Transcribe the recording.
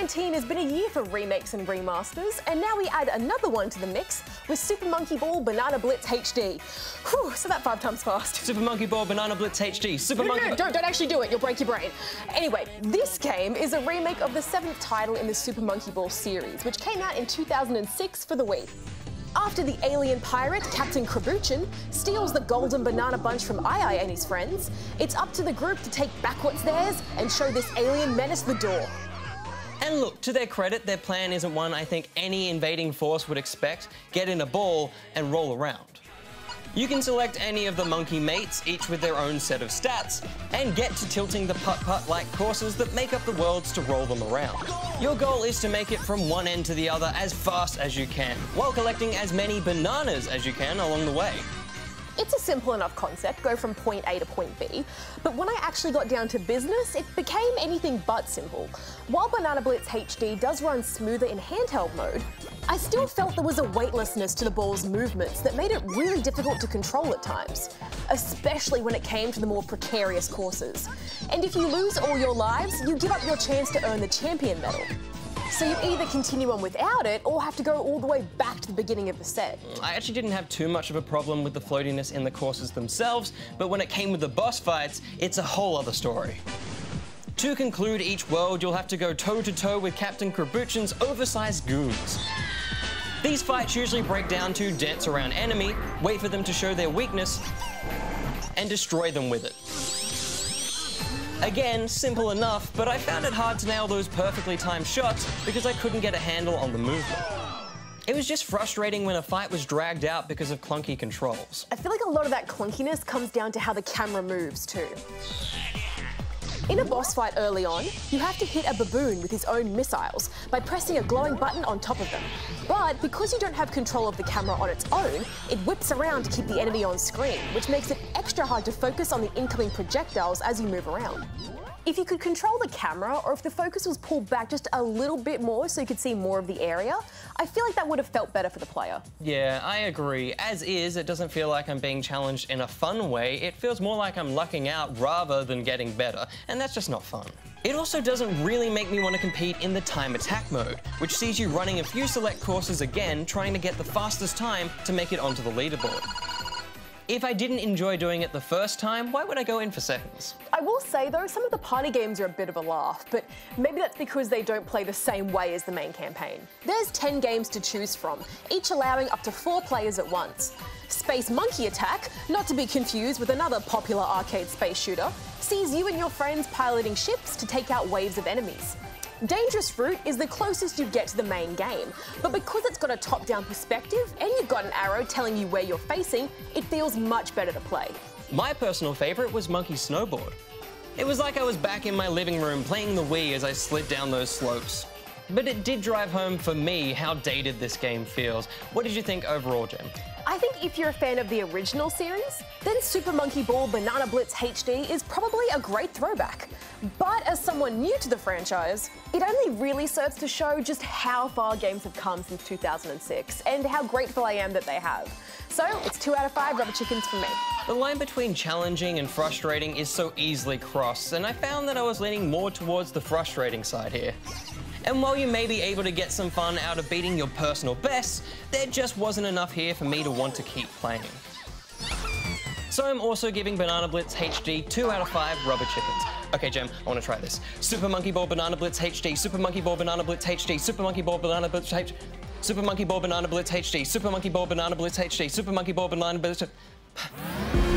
2019 has been a year for remakes and remasters, and now we add another one to the mix with Super Monkey Ball Banana Blitz HD. Whew, so that 5 times fast. Super Monkey Ball Banana Blitz HD. Don't actually do it, you'll break your brain. Anyway, this game is a remake of the 7th title in the Super Monkey Ball series, which came out in 2006 for the Wii. After the alien pirate, Captain Krabuchin, steals the golden banana bunch from Ai and his friends, it's up to the group to take back what's theirs and show this alien menace the door. And look, to their credit, their plan isn't one I think any invading force would expect: get in a ball and roll around. You can select any of the monkey mates, each with their own set of stats, and get to tilting the putt-putt-like courses that make up the worlds to roll them around. Your goal is to make it from one end to the other as fast as you can, while collecting as many bananas as you can along the way. It's a simple enough concept, go from point A to point B, but when I actually got down to business, it became anything but simple. While Banana Blitz HD does run smoother in handheld mode, I still felt there was a weightlessness to the ball's movements that made it really difficult to control at times, especially when it came to the more precarious courses. And if you lose all your lives, you give up your chance to earn the champion medal. So you either continue on without it or have to go all the way back to the beginning of the set. I actually didn't have too much of a problem with the floatiness in the courses themselves, but when it came with the boss fights, it's a whole other story. To conclude each world, you'll have to go toe-to-toe with Captain Krabuchin's oversized goons. These fights usually break down to dance around enemy, wait for them to show their weakness, and destroy them with it. Again, simple enough, but I found it hard to nail those perfectly timed shots because I couldn't get a handle on the movement. It was just frustrating when a fight was dragged out because of clunky controls. I feel like a lot of that clunkiness comes down to how the camera moves too. In a boss fight early on, you have to hit a baboon with his own missiles by pressing a glowing button on top of them. But because you don't have control of the camera on its own, it whips around to keep the enemy on screen, which makes it extra hard to focus on the incoming projectiles as you move around. If you could control the camera, or if the focus was pulled back just a little bit more so you could see more of the area, I feel like that would have felt better for the player. Yeah, I agree. As is, it doesn't feel like I'm being challenged in a fun way. It feels more like I'm lucking out rather than getting better, and that's just not fun. It also doesn't really make me want to compete in the time attack mode, which sees you running a few select courses again, trying to get the fastest time to make it onto the leaderboard. If I didn't enjoy doing it the first time, why would I go in for seconds? I will say though, some of the party games are a bit of a laugh, but maybe that's because they don't play the same way as the main campaign. There's 10 games to choose from, each allowing up to 4 players at once. Space Monkey Attack, not to be confused with another popular arcade space shooter, sees you and your friends piloting ships to take out waves of enemies. Dangerous Route is the closest you get to the main game, but because it's got a top-down perspective and you've got an arrow telling you where you're facing, it feels much better to play. My personal favourite was Monkey Snowboard. It was like I was back in my living room playing the Wii as I slid down those slopes. But it did drive home for me how dated this game feels. What did you think overall, Jem? I think if you're a fan of the original series, then Super Monkey Ball Banana Blitz HD is probably a great throwback. But as someone new to the franchise, it only really serves to show just how far games have come since 2006 and how grateful I am that they have. So it's 2 out of 5 rubber chickens for me. The line between challenging and frustrating is so easily crossed, and I found that I was leaning more towards the frustrating side here. And while you may be able to get some fun out of beating your personal best, there just wasn't enough here for me to want to keep playing. So I'm also giving Banana Blitz HD 2 out of 5 rubber chickens. Okay, Jem, I want to try this. Super Monkey Ball Banana Blitz HD, Super Monkey Ball Banana Blitz HD, Super Monkey Ball Banana Blitz HD, Super Monkey Ball Banana Blitz HD, Super Monkey Ball Banana Blitz HD, Super Monkey Ball Banana Blitz HD.